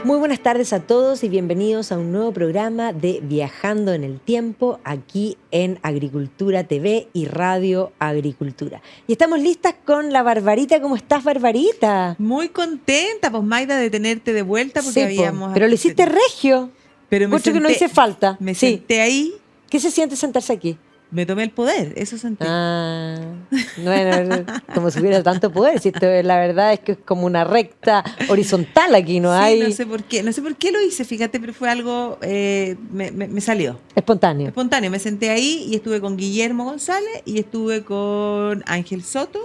Muy buenas tardes a todos y bienvenidos a un nuevo programa de Viajando en el Tiempo aquí en Agricultura TV y Radio Agricultura. Y estamos listas con la Barbarita. ¿Cómo estás, Barbarita? Muy contenta, pues Maida, de tenerte de vuelta porque Sí, habíamos... pero lo hiciste regio. Pero Mucho que no hice falta. Me Sí. senté ahí, ¿Qué se siente sentarse aquí? me tomé el poder, eso sentí. Ah, bueno, como si hubiera tanto poder. Si esto, la verdad es que es como una recta horizontal aquí, no Sí, hay... no sé por qué lo hice, fíjate, pero fue algo, me salió. Espontáneo. Espontáneo, me senté ahí y estuve con Guillermo González y estuve con Ángel Soto.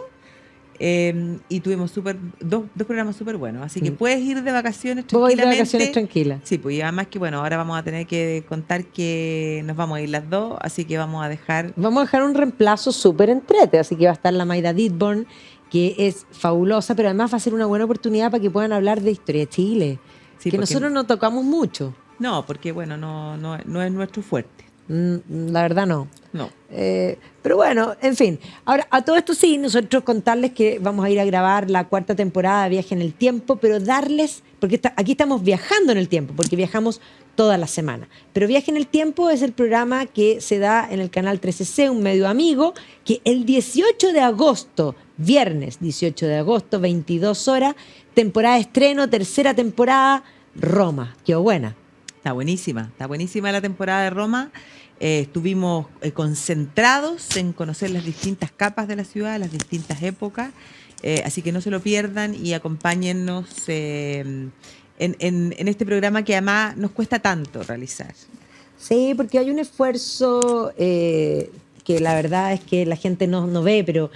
Y tuvimos dos programas súper buenos. Así que puedes ir de vacaciones Voy a ir de tranquilamente. vacaciones tranquilas. Sí, pues y además que bueno, ahora vamos a tener que contar que nos vamos a ir las dos, así que vamos a dejar... Vamos a dejar un reemplazo súper entrete, así que va a estar la Maida Ditborn, que es fabulosa, pero además va a ser una buena oportunidad para que puedan hablar de historia de Chile, Sí, que porque- nosotros no tocamos mucho. No, porque bueno, no es nuestro fuerte. La verdad no. No. Pero bueno, en fin. Ahora, a todo esto sí, nosotros contarles que vamos a ir a grabar la 4ª temporada de Viaje en el Tiempo, pero darles, porque aquí estamos viajando en el tiempo, porque viajamos toda la semana. Pero Viaje en el Tiempo es el programa que se da en el canal 13C, un medio amigo, que el 18 de agosto, viernes 18 de agosto, 22 horas, temporada de estreno, 3ª temporada, Roma. Quedó buena. Está buenísima la temporada de Roma. Estuvimos concentrados en conocer las distintas capas de la ciudad, las distintas épocas, así que no se lo pierdan y acompáñennos en este programa que además nos cuesta tanto realizar. Sí, porque hay un esfuerzo que la verdad es que la gente no ve, pero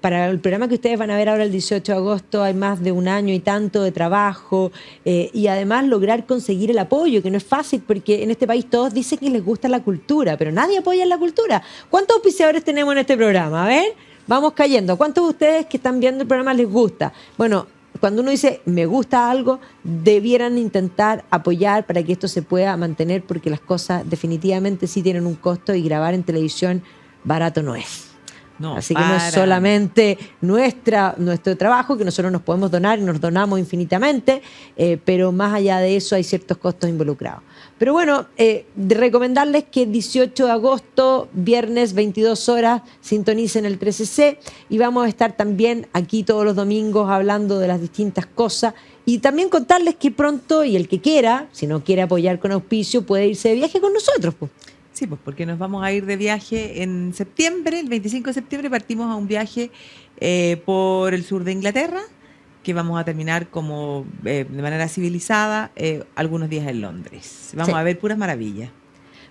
para el programa que ustedes van a ver ahora el 18 de agosto hay más de un año y tanto de trabajo y además lograr conseguir el apoyo, que no es fácil porque en este país todos dicen que les gusta la cultura, pero nadie apoya la cultura. ¿Cuántos auspiciadores tenemos en este programa? A ver, vamos cayendo. ¿Cuántos de ustedes que están viendo el programa les gusta? Bueno, cuando uno dice me gusta algo, debieran intentar apoyar para que esto se pueda mantener, porque las cosas definitivamente sí tienen un costo y grabar en televisión barato no es. No, Así que no es solamente nuestro trabajo, que nosotros nos podemos donar y nos donamos infinitamente, pero más allá de eso hay ciertos costos involucrados. Pero bueno, de recomendarles que el 18 de agosto, viernes 22 horas, sintonicen el 13C y vamos a estar también aquí todos los domingos hablando de las distintas cosas y también contarles que pronto, y el que quiera, si no quiere apoyar con auspicio, puede irse de viaje con nosotros, pues. Sí, pues porque nos vamos a ir de viaje en septiembre, el 25 de septiembre partimos a un viaje por el sur de Inglaterra, que vamos a terminar como de manera civilizada algunos días en Londres. Vamos Sí. a ver puras maravillas.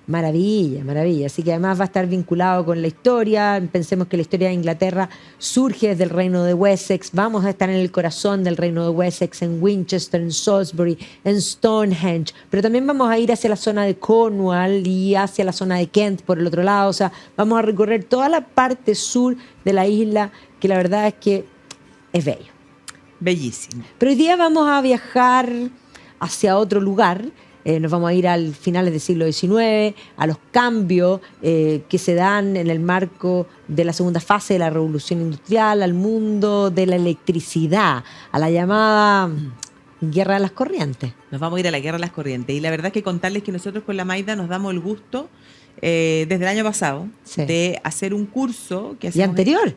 Maravilla, maravilla. Así que además va a estar vinculado con la historia. Pensemos que la historia de Inglaterra surge desde el reino de Wessex. Vamos a estar en el corazón del reino de Wessex, en Winchester, en Salisbury, en Stonehenge. Pero también vamos a ir hacia la zona de Cornwall y hacia la zona de Kent por el otro lado. O sea, vamos a recorrer toda la parte sur de la isla, que la verdad es que es bello. Bellísimo. Pero hoy día vamos a viajar hacia otro lugar. Nos vamos a ir al finales del siglo XIX, a los cambios que se dan en el marco de la segunda fase de la revolución industrial, al mundo de la electricidad, a la llamada guerra de las corrientes. Nos vamos a ir a la guerra de las corrientes. Y la verdad es que contarles que nosotros con la Maida nos damos el gusto desde el año pasado Sí. de hacer un curso que ¿Y hacemos... anterior?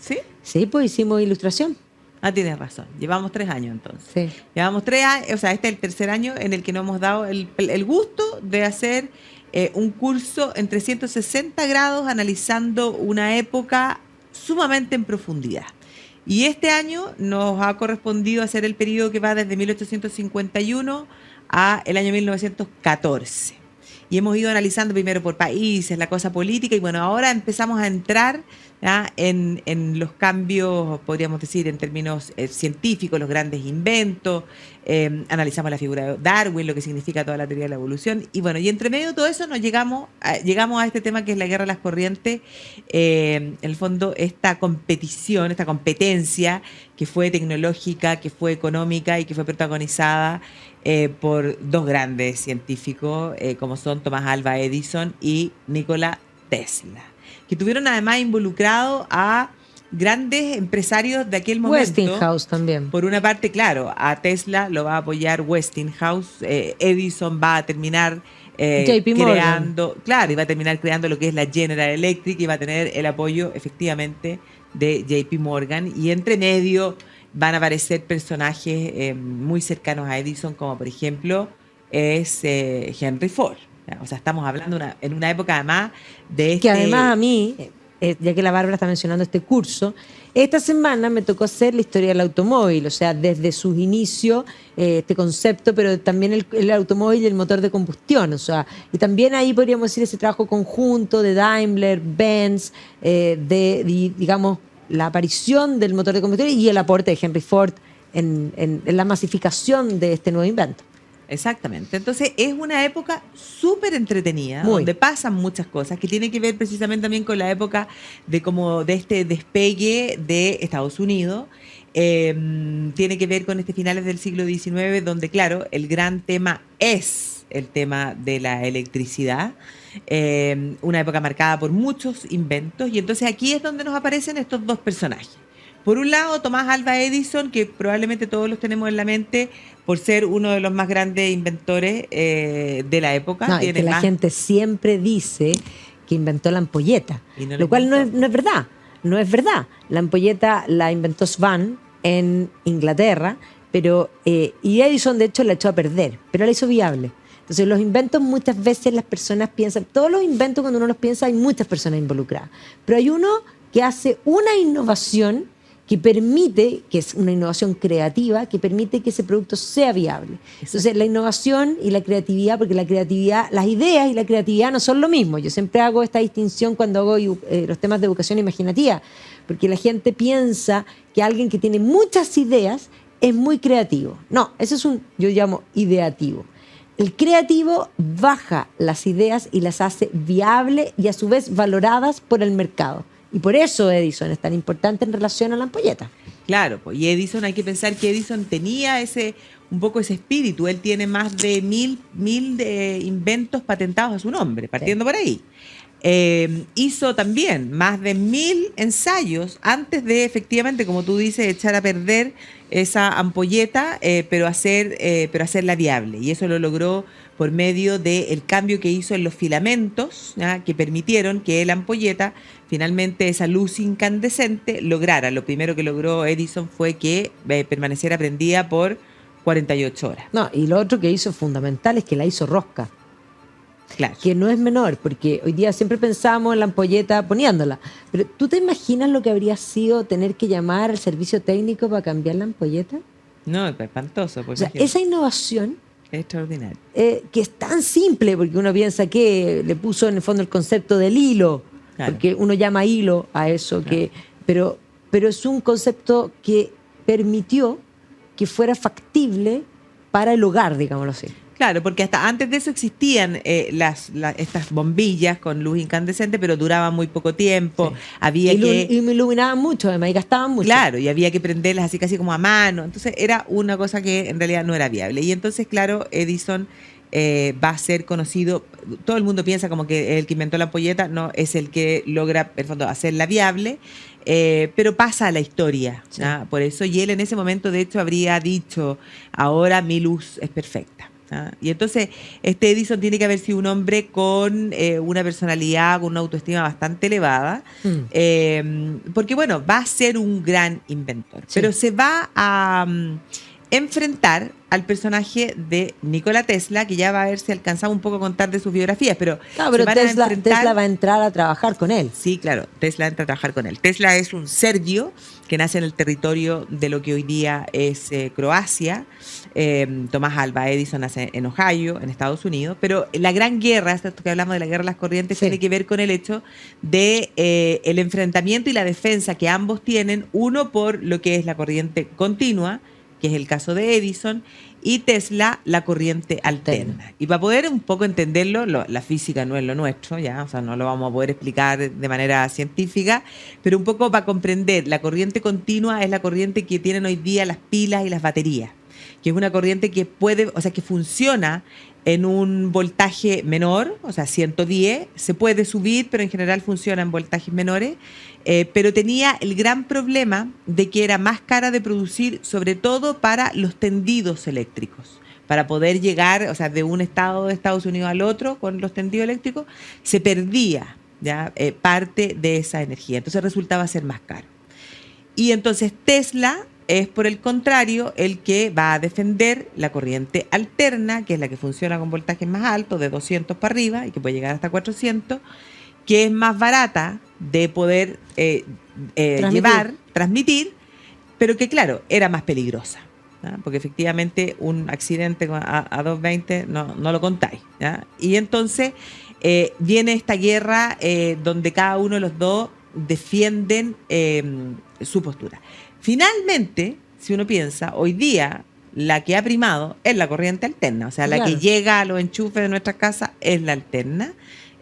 ¿Sí? Sí, pues hicimos ilustración. Ah, tienes razón. Llevamos 3 años entonces. Sí. Llevamos 3 años, o sea, este es el tercer año en el que nos hemos dado el gusto de hacer un curso en 360 grados analizando una época sumamente en profundidad. Y este año nos ha correspondido hacer el periodo que va desde 1851 a el año 1914. Y hemos ido analizando primero por países, la cosa política, y bueno, ahora empezamos a entrar en los cambios, podríamos decir, en términos científicos, los grandes inventos, analizamos la figura de Darwin, lo que significa toda la teoría de la evolución, y bueno, y entre medio de todo eso nos llegamos a este tema que es la guerra de las corrientes, en el fondo esta competición, esta competencia que fue tecnológica, que fue económica y que fue protagonizada por dos grandes científicos como son Thomas Alva Edison y Nikola Tesla, que tuvieron además involucrado a grandes empresarios de aquel momento. Westinghouse también. Por una parte, claro, a Tesla lo va a apoyar Westinghouse, Edison va a terminar JP Morgan. claro, y va a terminar creando lo que es la General Electric y va a tener el apoyo efectivamente de JP Morgan, y entre medio van a aparecer personajes muy cercanos a Edison, como por ejemplo es Henry Ford. O sea, estamos hablando en una época además de Que además a mí, ya que la Bárbara está mencionando este curso, esta semana me tocó hacer la historia del automóvil, o sea, desde sus inicios, este concepto, pero también el automóvil y el motor de combustión, o sea, y también ahí podríamos decir ese trabajo conjunto de Daimler, Benz, digamos, la aparición del motor de combustión y el aporte de Henry Ford en la masificación de este nuevo invento. Exactamente. Entonces es una época súper entretenida, Muy. donde pasan muchas cosas, que tiene que ver precisamente también con la época de este despegue de Estados Unidos. Tiene que ver con finales del siglo XIX, donde, claro, el gran tema es el tema de la electricidad. Una época marcada por muchos inventos, y entonces aquí es donde nos aparecen estos dos personajes. Por un lado, Tomás Alva Edison, que probablemente todos los tenemos en la mente por ser uno de los más grandes inventores de la época. No, y que la gente siempre dice que inventó la ampolleta, No lo cual no es verdad. No es verdad. La ampolleta la inventó Swan en Inglaterra, pero y Edison de hecho la echó a perder, pero la hizo viable. Entonces los inventos muchas veces las personas piensan, todos los inventos cuando uno los piensa hay muchas personas involucradas, pero hay uno que hace una innovación que permite, que es una innovación creativa, que permite que ese producto sea viable. Entonces, la innovación y la creatividad, porque la creatividad, las ideas y la creatividad no son lo mismo. Yo siempre hago esta distinción cuando hago los temas de educación imaginativa, porque la gente piensa que alguien que tiene muchas ideas es muy creativo. No, eso es yo llamo ideativo. El creativo baja las ideas y las hace viables y a su vez valoradas por el mercado. Y por eso Edison es tan importante en relación a la ampolleta. Claro, pues, y Edison, hay que pensar que Edison tenía un poco ese espíritu. Él tiene más de mil de inventos patentados a su nombre, partiendo por ahí. Hizo también más de 1000 ensayos antes de, efectivamente, como tú dices, echar a perder esa ampolleta, pero hacerla viable. Y eso lo logró por medio del cambio que hizo en los filamentos, ¿ya?, que permitieron que la ampolleta, finalmente esa luz incandescente, lograra. Lo primero que logró Edison fue que permaneciera prendida por 48 horas. No, y lo otro que hizo fundamental es que la hizo rosca. Claro. Que no es menor, porque hoy día siempre pensamos en la ampolleta poniéndola. Pero ¿tú te imaginas lo que habría sido tener que llamar al servicio técnico para cambiar la ampolleta? No, es espantoso. O sea, esa innovación es extraordinaria. Que es tan simple, porque uno piensa que le puso en el fondo el concepto del hilo, claro, porque uno llama hilo a eso, claro, pero es un concepto que permitió que fuera factible para el hogar, digámoslo así. Claro, porque hasta antes de eso existían estas bombillas con luz incandescente, pero duraban muy poco tiempo. Sí. Y me iluminaban mucho, además, y gastaban mucho. Claro, y había que prenderlas así casi como a mano. Entonces era una cosa que en realidad no era viable. Y entonces, claro, Edison va a ser conocido. Todo el mundo piensa como que el que inventó la ampolleta no es el que logra, en el fondo, hacerla viable. Pero pasa a la historia, sí, ¿no? Por eso, y él en ese momento, de hecho, habría dicho: ahora mi luz es perfecta. Y entonces Edison tiene que haber sido un hombre con una personalidad, con una autoestima bastante elevada, porque bueno, va a ser un gran inventor, sí, pero se va a enfrentar al personaje de Nikola Tesla, que ya va a haberse alcanzado un poco a contar de sus biografías, pero, Tesla va a entrar a trabajar con él. Sí, claro, Tesla entra a trabajar con él. Tesla es un serbio que nace en el territorio de lo que hoy día es Croacia. Tomás Alva Edison nace en Ohio, en Estados Unidos, pero la gran guerra, esto que hablamos de la guerra de las corrientes, sí, tiene que ver con el hecho de el enfrentamiento y la defensa que ambos tienen, uno por lo que es la corriente continua, que es el caso de Edison, y Tesla, la corriente alterna. Y para poder un poco entenderlo, la física no es lo nuestro, ya, o sea, no lo vamos a poder explicar de manera científica, pero un poco para comprender, la corriente continua es la corriente que tienen hoy día las pilas y las baterías, que es una corriente que que funciona en un voltaje menor, o sea, 110, se puede subir, pero en general funciona en voltajes menores, pero tenía el gran problema de que era más cara de producir, sobre todo para los tendidos eléctricos. Para poder llegar, o sea, de un estado de Estados Unidos al otro con los tendidos eléctricos, se perdía ya parte de esa energía. Entonces resultaba ser más caro. Y entonces Tesla es, por el contrario, el que va a defender la corriente alterna, que es la que funciona con voltajes más altos, de 200 para arriba, y que puede llegar hasta 400, que es más barata de poder transmitir, pero que, claro, era más peligrosa, ¿ya? Porque efectivamente un accidente a 220 no lo contáis, ¿ya? Y entonces viene esta guerra donde cada uno de los dos defienden su postura. Finalmente, si uno piensa, hoy día la que ha primado es la corriente alterna, o sea, la que llega a los enchufes de nuestras casas es la alterna,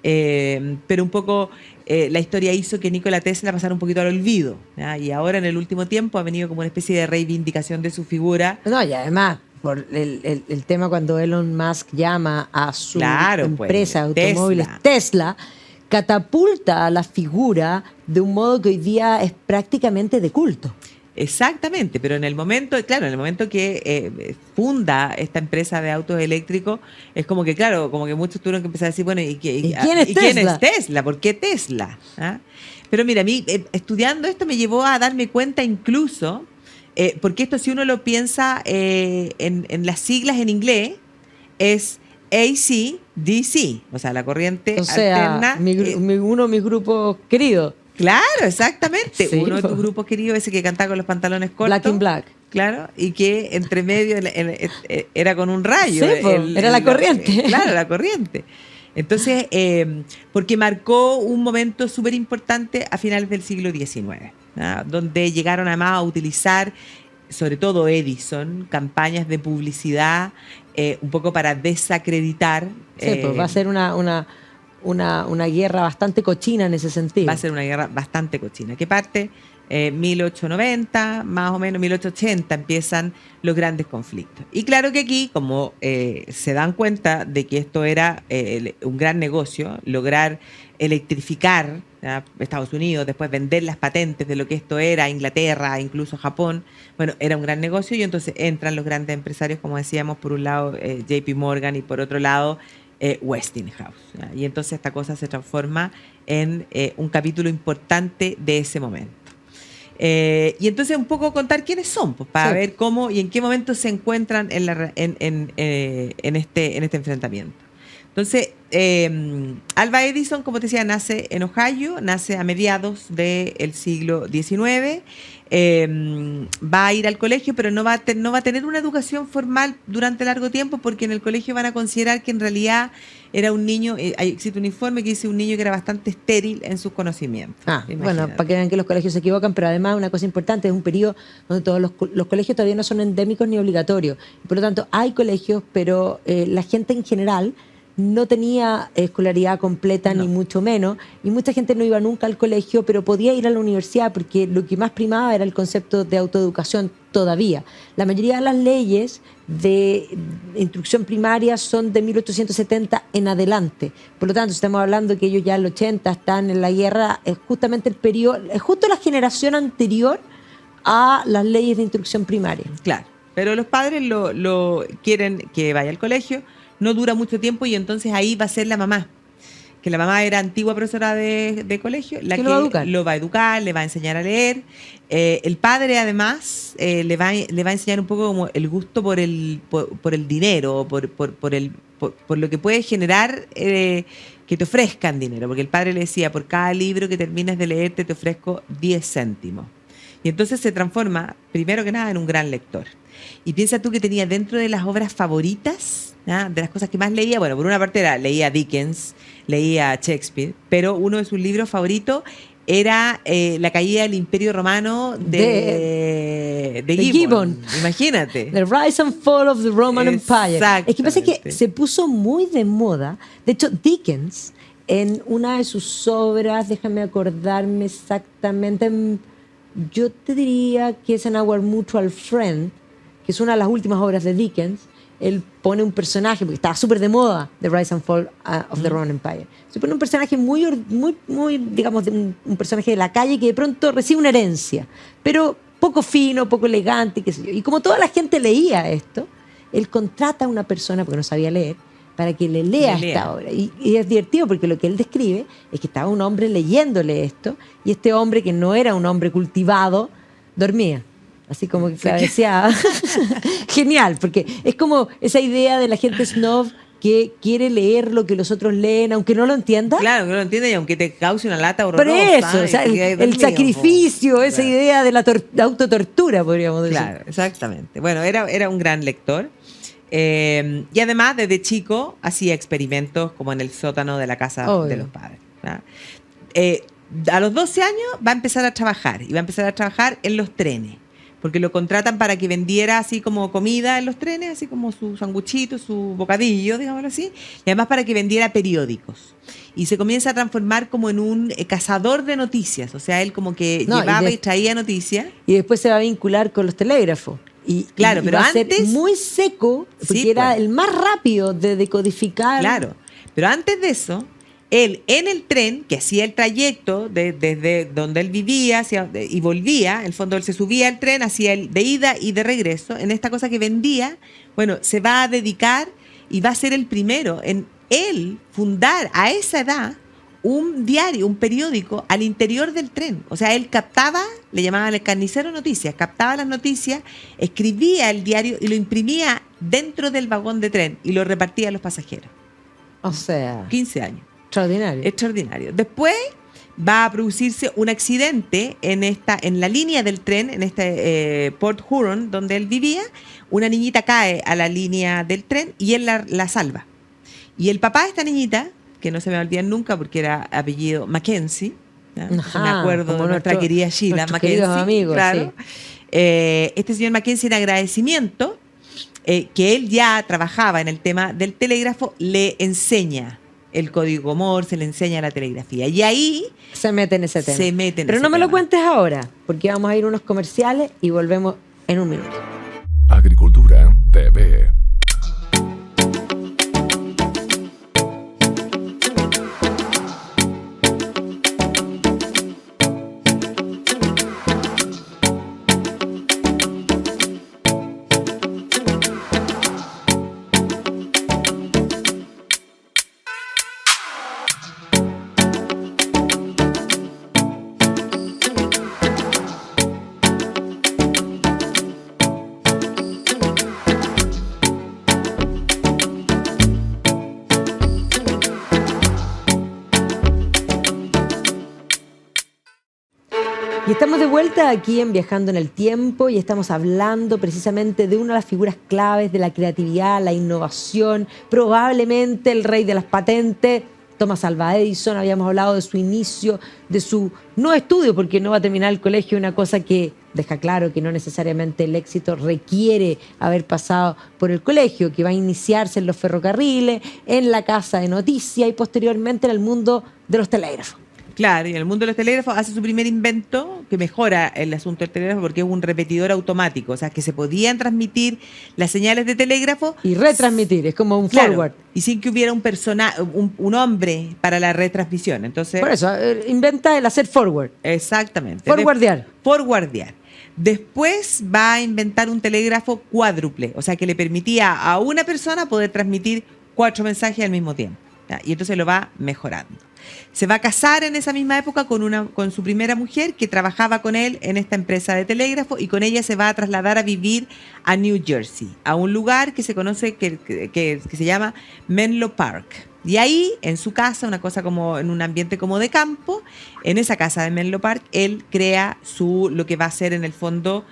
pero un poco la historia hizo que Nikola Tesla pasara un poquito al olvido, ¿ya? Y ahora en el último tiempo ha venido como una especie de reivindicación de su figura. No, y además, por el tema cuando Elon Musk llama a su empresa de automóviles Tesla, catapulta a la figura de un modo que hoy día es prácticamente de culto. Exactamente, pero en el momento, claro, en el momento que funda esta empresa de autos eléctricos, es como que, claro, como que muchos tuvieron que empezar a decir, bueno, ¿y quién es Tesla? ¿Por qué Tesla? ¿Ah? Pero mira, a mí estudiando esto me llevó a darme cuenta incluso, porque esto si uno lo piensa en las siglas en inglés, es AC/DC, o sea, la corriente alterna. Uno de mis grupos queridos. Claro, exactamente. Sí, uno de tus grupos queridos, ese que cantaba con los pantalones cortos. Black in Black. Claro, y que entre medio era con un rayo. Sí, era la corriente. Claro, la corriente. Entonces, porque marcó un momento súper importante a finales del siglo XIX, ¿no? Donde llegaron además a utilizar, sobre todo Edison, campañas de publicidad un poco para desacreditar. Sí, pues va a ser una guerra bastante cochina en ese sentido. Va a ser una guerra bastante cochina, que parte 1890, más o menos 1880 empiezan los grandes conflictos. Y claro que aquí, como se dan cuenta de que esto era un gran negocio, lograr electrificar Estados Unidos, después vender las patentes de lo que esto era, Inglaterra, incluso Japón, bueno, era un gran negocio y entonces entran los grandes empresarios, como decíamos, por un lado JP Morgan y por otro lado Westinghouse, ¿ya? Y entonces esta cosa se transforma en un capítulo importante de ese momento. Y entonces un poco contar quiénes son, pues, para ver cómo y en qué momento se encuentran en este enfrentamiento. Entonces, Alva Edison, como te decía, nace en Ohio, nace a mediados del siglo XIX, va a ir al colegio, pero no va a tener una educación formal durante largo tiempo, porque en el colegio van a considerar que en realidad era un niño, existe un informe que dice un niño que era bastante estéril en sus conocimientos. Bueno, para que vean que los colegios se equivocan, pero además una cosa importante, es un periodo donde todos los colegios todavía no son endémicos ni obligatorios. Por lo tanto, hay colegios, pero la gente en general no tenía escolaridad completa, ni mucho menos, y mucha gente no iba nunca al colegio, pero podía ir a la universidad porque lo que más primaba era el concepto de autoeducación todavía. La mayoría de las leyes de instrucción primaria son de 1870 en adelante. Por lo tanto, estamos hablando que ellos ya en el 80 están en la guerra, es justamente el periodo, es justo la generación anterior a las leyes de instrucción primaria. Claro, pero los padres lo quieren que vaya al colegio. No dura mucho tiempo y entonces ahí va a ser la mamá, que la mamá era antigua profesora de colegio, la que lo va a educar, le va a enseñar a leer. El padre además le va a enseñar un poco como el gusto por el dinero, por lo que puede generar que te ofrezcan dinero, porque el padre le decía, por cada libro que termines de leerte te ofrezco 10 céntimos. Y entonces se transforma, primero que nada, en un gran lector. Y piensa tú que tenía dentro de las obras favoritas, ¿ah?, de las cosas que más leía, bueno, por una parte leía Dickens, leía Shakespeare, pero uno de sus libros favoritos era La caída del Imperio Romano de Gibbon. Imagínate. The Rise and Fall of the Roman Empire. Es que pasa que se puso muy de moda. De hecho, Dickens, en una de sus obras, déjame acordarme exactamente, yo te diría que es en Our Mutual Friend, que es una de las últimas obras de Dickens, él pone un personaje, porque estaba súper de moda The Rise and Fall of the Roman Empire. Se pone un personaje muy digamos, un personaje de la calle que de pronto recibe una herencia, pero poco fino, poco elegante, qué sé yo. Y como toda la gente leía esto, él contrata a una persona, porque no sabía leer, para que le lea esta obra. Y es divertido porque lo que él describe es que estaba un hombre leyéndole esto, y este hombre, que no era un hombre cultivado, dormía. Así como que cabeceaba. Genial, porque es como esa idea de la gente snob que quiere leer lo que los otros leen, aunque no lo entienda. Claro, que no lo entienda y aunque te cause una lata horrorosa. Pero eso, o sea, el sacrificio, esa idea de la autotortura, podríamos decir. Claro, exactamente. Bueno, era un gran lector. Y además, desde chico, hacía experimentos como en el sótano de la casa de los padres. A los 12 años va a empezar a trabajar, y va a empezar a trabajar en los trenes, porque lo contratan para que vendiera así como comida en los trenes, así como su sanguchito, su bocadillo, digámoslo así, y además para que vendiera periódicos. Y se comienza a transformar como en un cazador de noticias, o sea, él como que llevaba y traía noticias. Y después se va a vincular con los telégrafos. Claro, pero va antes, a ser muy seco, porque sí, era el más rápido de decodificar. Claro, pero antes de eso, él en el tren, que hacía el trayecto desde donde él vivía y volvía, en el fondo él se subía al tren, hacía el de ida y de regreso, en esta cosa que vendía, bueno, se va a dedicar y va a ser el primero en él fundar a esa edad un diario, un periódico al interior del tren. O sea, él captaba, le llamaban el carnicero noticias, captaba las noticias, escribía el diario y lo imprimía dentro del vagón de tren y lo repartía a los pasajeros. O sea, 15 años. Extraordinario. Extraordinario. Después va a producirse un accidente en la línea del tren, en Port Huron, donde él vivía. Una niñita cae a la línea del tren y él la salva. Y el papá de esta niñita, que no se me va a olvidar nunca porque era apellido Mackenzie, me acuerdo de nuestra querida Sheila Mackenzie. Amigos, claro. Sí. Este señor Mackenzie, en agradecimiento, que él ya trabajaba en el tema del telégrafo, le enseña el código Morse, le enseña la telegrafía. Y ahí se mete en ese tema. Pero no me lo cuentes ahora, porque vamos a ir a unos comerciales y volvemos en un minuto. Agricultura TV. Y estamos de vuelta aquí en Viajando en el Tiempo y estamos hablando precisamente de una de las figuras claves de la creatividad, la innovación, probablemente el rey de las patentes, Thomas Alva Edison. Habíamos hablado de su inicio, de su no estudio, porque no va a terminar el colegio, una cosa que deja claro que no necesariamente el éxito requiere haber pasado por el colegio, que va a iniciarse en los ferrocarriles, en la casa de noticias y posteriormente en el mundo de los telégrafos. Claro, y en el mundo de los telégrafos hace su primer invento que mejora el asunto del telégrafo porque es un repetidor automático, o sea, que se podían transmitir las señales de telégrafo y retransmitir, es como un forward. Y sin que hubiera un hombre para la retransmisión. Entonces, por eso, inventa el hacer forward. Exactamente. Forwardear. Forwardear. Después va a inventar un telégrafo cuádruple, o sea, que le permitía a una persona poder transmitir 4 mensajes al mismo tiempo. ¿Ya? Y entonces lo va mejorando. Se va a casar en esa misma época con su primera mujer que trabajaba con él en esta empresa de telégrafo y con ella se va a trasladar a vivir a New Jersey, a un lugar que se conoce que se llama Menlo Park. Y ahí, en su casa, una cosa como en un ambiente como de campo, en esa casa de Menlo Park, él crea lo que va a ser en el fondo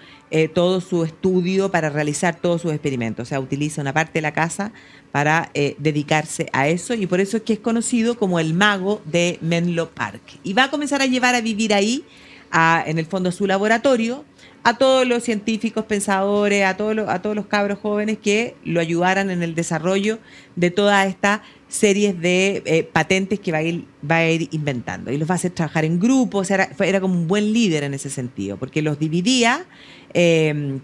todo su estudio para realizar todos sus experimentos. O sea, utiliza una parte de la casa para dedicarse a eso y por eso es que es conocido como el mago de Menlo Park. Y va a comenzar a llevar a vivir ahí, en el fondo, su laboratorio, a todos los científicos, pensadores, a todos los cabros jóvenes que lo ayudaran en el desarrollo de toda esta series de patentes que va a ir inventando y los va a hacer trabajar en grupos. O sea, era como un buen líder en ese sentido, porque los dividía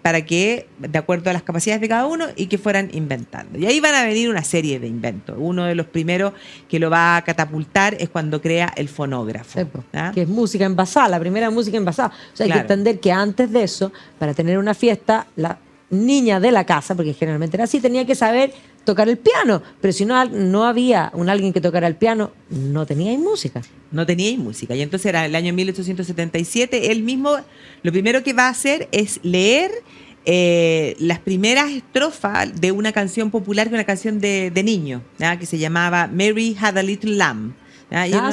para que, de acuerdo a las capacidades de cada uno, y que fueran inventando. Y ahí van a venir una serie de inventos. Uno de los primeros que lo va a catapultar es cuando crea el fonógrafo. Sí, que es música envasada, la primera música envasada. O sea, hay que entender que antes de eso, para tener una fiesta, la niña de la casa, porque generalmente era así, tenía que saber tocar el piano, pero si no había alguien que tocara el piano, no teníais música. No teníais música. Y entonces era el año 1877, él mismo lo primero que va a hacer es leer las primeras estrofas de una canción popular, de una canción de niño, ¿ya? Que se llamaba Mary Had a Little Lamb.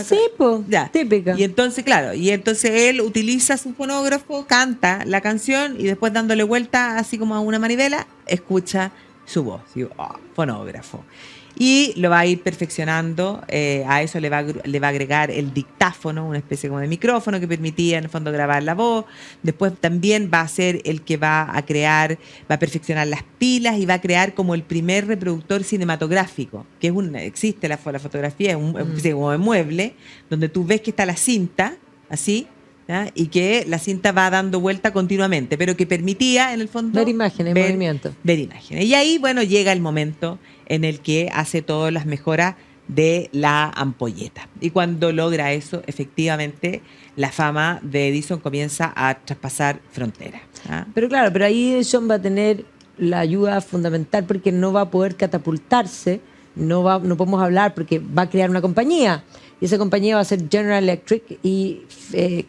Sí, pues, típica. Y entonces, claro, él utiliza su fonógrafo, canta la canción y después dándole vuelta así como a una manivela, escucha su voz. Digo, fonógrafo. Y lo va a ir perfeccionando. A eso le va a agregar el dictáfono, una especie como de micrófono que permitía en el fondo grabar la voz. Después también va a ser el que va a perfeccionar las pilas y va a crear como el primer reproductor cinematográfico, que existe la fotografía, es una especie como de mueble, donde tú ves que está la cinta, así, ¿ya? Y que la cinta va dando vuelta continuamente, pero que permitía, en el fondo, ver imágenes, movimiento. Ver imágenes. Y ahí, bueno, llega el momento en el que hace todas las mejoras de la ampolleta. Y cuando logra eso, efectivamente, la fama de Edison comienza a traspasar fronteras. Pero claro, pero ahí Edison va a tener la ayuda fundamental porque no va a poder catapultarse, no podemos hablar porque va a crear una compañía. Y esa compañía va a ser General Electric y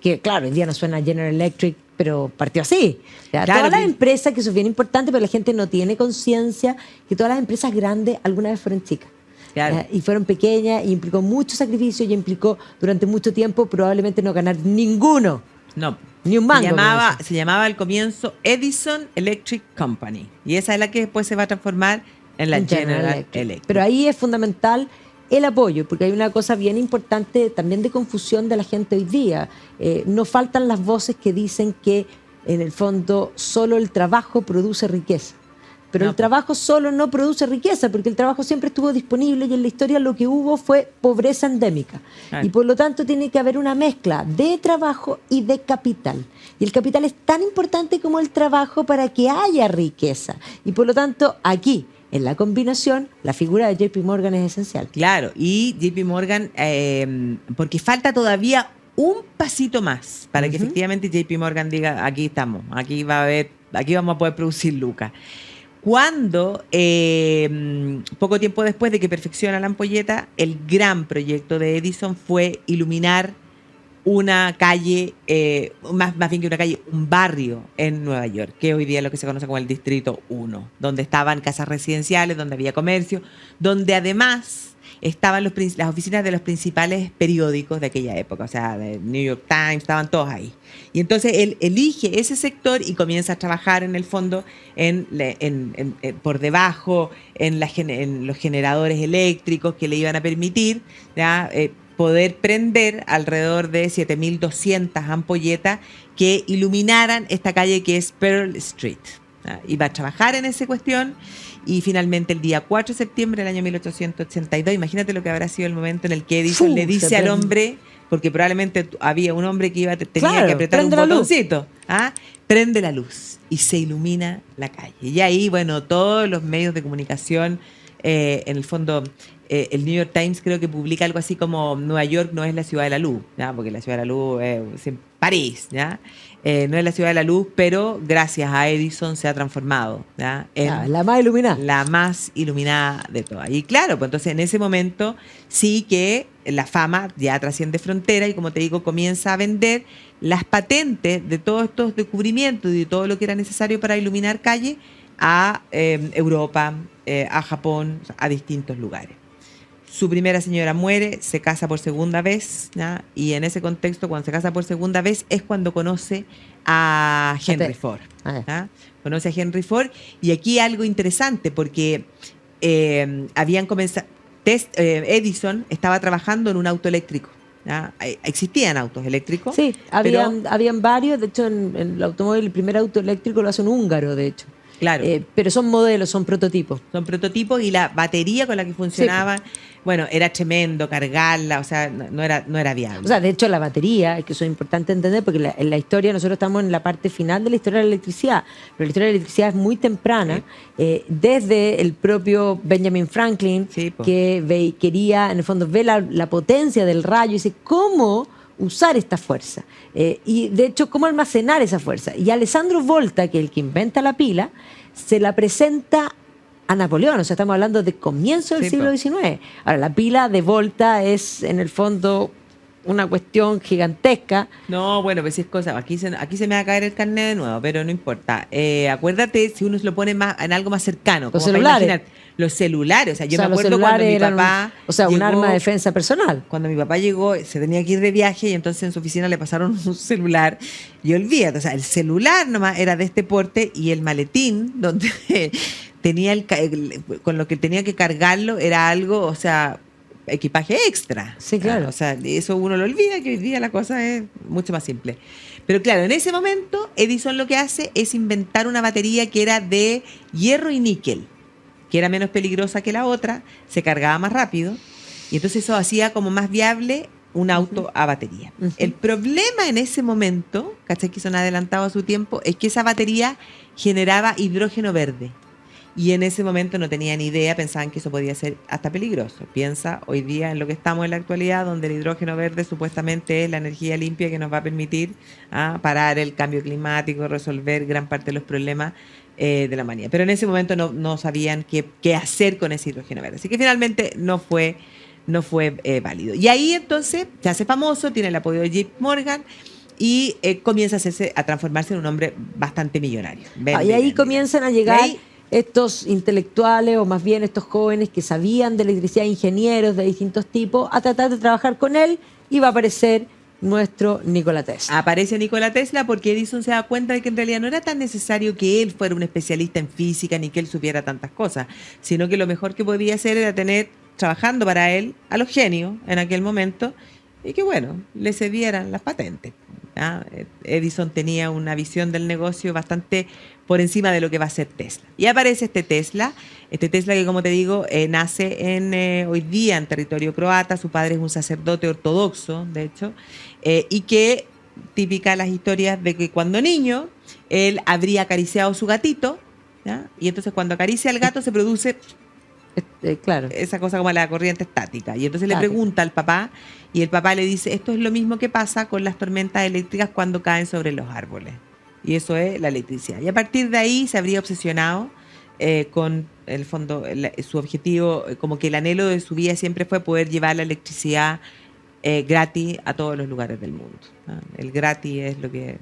que claro, hoy día no suena General Electric, pero partió así. Claro, todas las empresas, que eso es bien importante, pero la gente no tiene conciencia que todas las empresas grandes alguna vez fueron chicas. Claro. Y fueron pequeñas, y implicó mucho sacrificio, y implicó durante mucho tiempo probablemente no ganar ninguno. No. Ni un mango. Se llamaba al comienzo Edison Electric Company. Y esa es la que después se va a transformar en la General Electric. Pero ahí es fundamental el apoyo, porque hay una cosa bien importante también de confusión de la gente hoy día. No faltan las voces que dicen que en el fondo solo el trabajo produce riqueza. Pero el trabajo solo no produce riqueza, porque el trabajo siempre estuvo disponible y en la historia lo que hubo fue pobreza endémica. Y por lo tanto tiene que haber una mezcla de trabajo y de capital. Y el capital es tan importante como el trabajo para que haya riqueza. Y por lo tanto aquí, en la combinación, la figura de JP Morgan es esencial. Claro, y JP Morgan, porque falta todavía un pasito más para que efectivamente JP Morgan diga, aquí estamos, aquí vamos a poder producir lucas. Cuando, poco tiempo después de que perfecciona la ampolleta, el gran proyecto de Edison fue iluminar una calle, más bien que una calle, un barrio en Nueva York, que hoy día es lo que se conoce como el Distrito 1, donde estaban casas residenciales, donde había comercio, donde además estaban las oficinas de los principales periódicos de aquella época, o sea, de New York Times, estaban todos ahí. Y entonces él elige ese sector y comienza a trabajar en el fondo por debajo, en los generadores eléctricos que le iban a permitir, ¿ya? Poder prender alrededor de 7.200 ampolletas que iluminaran esta calle que es Pearl Street. Iba a trabajar en esa cuestión y finalmente el día 4 de septiembre del año 1882, imagínate lo que habrá sido el momento en el que Edison le dice al hombre, porque probablemente había un hombre que tenía que apretar un botoncito, prende la luz y se ilumina la calle. Y ahí, bueno, todos los medios de comunicación, en el fondo, el New York Times creo que publica algo así como Nueva York no es la ciudad de la luz, ¿ya? Porque la ciudad de la luz es en París, ¿ya? No es la ciudad de la luz, pero gracias a Edison se ha transformado, ¿ya? En la más iluminada. La más iluminada de todas. Y claro, pues entonces en ese momento sí que la fama ya trasciende frontera y, como te digo, comienza a vender las patentes de todos estos descubrimientos y de todo lo que era necesario para iluminar calles a Europa, a Japón, a distintos lugares. Su primera señora muere, se casa por segunda vez, ¿ya? Y en ese contexto, cuando se casa por segunda vez, es cuando conoce a Henry Ford. ¿Ya? Conoce a Henry Ford, y aquí algo interesante, porque habían comenzado, Edison estaba trabajando en un auto eléctrico. ¿Ya? Existían autos eléctricos. Sí, habían varios, de hecho en el automóvil, el primer auto eléctrico lo hace un húngaro, de hecho. Claro. Pero son modelos, son prototipos. Son prototipos y la batería con la que funcionaba, bueno, era tremendo cargarla, o sea, no era viable. O sea, de hecho, la batería, que eso es importante entender, porque en la historia, nosotros estamos en la parte final de la historia de la electricidad, pero la historia de la electricidad es muy temprana, desde el propio Benjamin Franklin, que quería, en el fondo, ver la potencia del rayo y dice, ¿cómo usar esta fuerza? Y de hecho, ¿cómo almacenar esa fuerza? Y Alessandro Volta, que es el que inventa la pila, se la presenta a Napoleón, o sea, estamos hablando de comienzo del siglo XIX. Ahora, la pila de Volta es, en el fondo, una cuestión gigantesca. No, bueno, pues es cosa, aquí se me va a caer el carnet de nuevo, pero no importa. Acuérdate, si uno se lo pone más en algo más cercano, Los celulares. Los celulares, o sea, yo me los acuerdo cuando mi celulares papá un llegó, arma de defensa personal. Cuando mi papá llegó, se tenía que ir de viaje y entonces en su oficina le pasaron un celular y olvídate, o sea, el celular nomás era de este porte y el maletín donde tenía con lo que tenía que cargarlo era algo, o sea, equipaje extra. Sí, claro. O sea, eso uno lo olvida, que hoy día la cosa es mucho más simple. Pero claro, en ese momento Edison lo que hace es inventar una batería que era de hierro y níquel, que era menos peligrosa que la otra, se cargaba más rápido, y entonces eso hacía como más viable un auto a batería. El problema en ese momento, ¿cachai? Que son adelantados a su tiempo, es que esa batería generaba hidrógeno verde. Y en ese momento no tenían idea, pensaban que eso podía ser hasta peligroso. Piensa hoy día en lo que estamos en la actualidad, donde el hidrógeno verde supuestamente es la energía limpia que nos va a permitir parar el cambio climático, resolver gran parte de los problemas de la humanidad. Pero en ese momento no sabían qué hacer con ese hidrógeno verde. Así que finalmente no fue válido. Y ahí entonces se hace famoso, tiene el apoyo de JP Morgan y comienza a transformarse en un hombre bastante millonario. Y ahí comienzan a llegar estos intelectuales, o más bien estos jóvenes que sabían de electricidad, ingenieros de distintos tipos, a tratar de trabajar con él, y va a aparecer nuestro Nikola Tesla. Aparece Nikola Tesla porque Edison se da cuenta de que en realidad no era tan necesario que él fuera un especialista en física ni que él supiera tantas cosas, sino que lo mejor que podía hacer era tener trabajando para él a los genios en aquel momento y que, bueno, le cedieran las patentes. Edison tenía una visión del negocio bastante por encima de lo que va a ser Tesla. Y aparece este Tesla que, como te digo, nace hoy día en territorio croata. Su padre es un sacerdote ortodoxo, de hecho, y que, típica las historias de que cuando niño, él habría acariciado su gatito, ¿ya? Y entonces cuando acaricia al gato se produce claro, esa cosa como la corriente estática. Y entonces le pregunta al papá y el papá le dice, esto es lo mismo que pasa con las tormentas eléctricas cuando caen sobre los árboles. Y eso es la electricidad. Y a partir de ahí se habría obsesionado con, en el fondo, su objetivo, como que el anhelo de su vida siempre fue poder llevar la electricidad gratis a todos los lugares del mundo. El gratis es lo que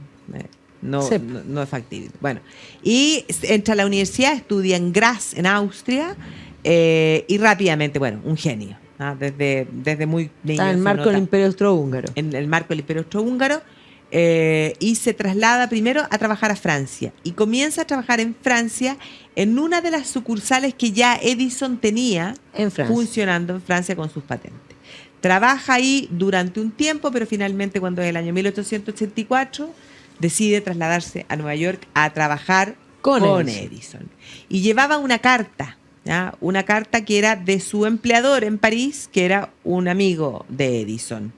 no es factible. Bueno, y entra a la universidad, estudia en Graz, en Austria, y rápidamente, bueno, un genio. Desde muy niño. Está en el marco del Imperio Austrohúngaro. En el marco del Imperio Austrohúngaro. Y se traslada primero a trabajar a Francia. Y comienza a trabajar en Francia en una de las sucursales que ya Edison tenía funcionando en Francia con sus patentes. Trabaja ahí durante un tiempo, pero finalmente, cuando es el año 1884, decide trasladarse a Nueva York a trabajar con Edison. Y llevaba una carta. ¿Ya? Una carta que era de su empleador en París, que era un amigo de Edison.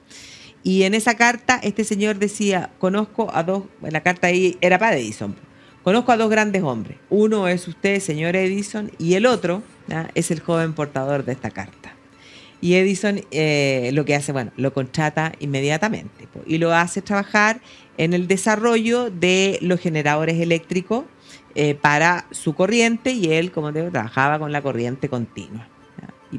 Y en esa carta este señor decía, conozco a dos, la carta ahí era para Edison, conozco a dos grandes hombres. Uno es usted, señor Edison, y el otro, ¿ya?, es el joven portador de esta carta. Y Edison lo que hace, bueno, lo contrata inmediatamente y lo hace trabajar en el desarrollo de los generadores eléctricos para su corriente, y él, como te digo, trabajaba con la corriente continua.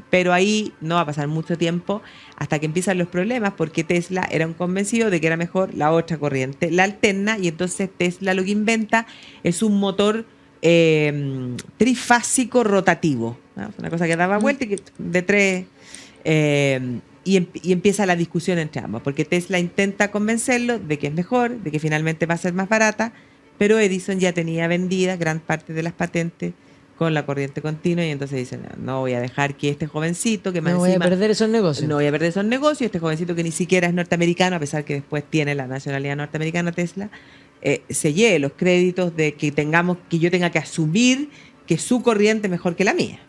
Pero ahí no va a pasar mucho tiempo hasta que empiezan los problemas, porque Tesla era un convencido de que era mejor la otra corriente, la alterna, y entonces Tesla lo que inventa es un motor trifásico rotativo, ¿no? Una cosa que daba vuelta y que de tres... Y empieza la discusión entre ambos, porque Tesla intenta convencerlo de que es mejor, de que finalmente va a ser más barata, pero Edison ya tenía vendida gran parte de las patentes con la corriente continua, y entonces dicen, no voy a dejar que este jovencito, que más no voy a perder esos negocios. No voy a perder esos negocios, este jovencito que ni siquiera es norteamericano, a pesar que después tiene la nacionalidad norteamericana Tesla, se lleve los créditos de que yo tenga que asumir que su corriente es mejor que la mía.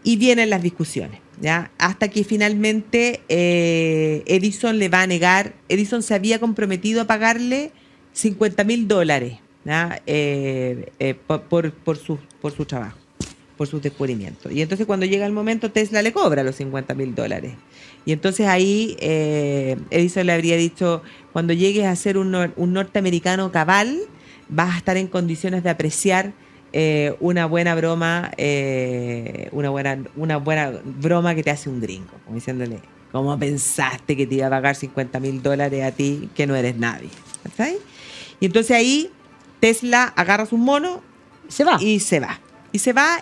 Y vienen las discusiones, ¿ya? Hasta que finalmente Edison le va a negar. Edison se había comprometido a pagarle $50,000, ¿ya? Por su trabajo, por sus descubrimientos. Y entonces cuando llega el momento, Tesla le cobra los $50,000. Y entonces ahí Edison le habría dicho, cuando llegues a ser un norteamericano cabal, vas a estar en condiciones de apreciar una buena broma que te hace un gringo, como diciéndole, ¿cómo pensaste que te iba a pagar $50,000 a ti que no eres nadie? ¿Sabes? Y entonces ahí Tesla agarra sus monos y se va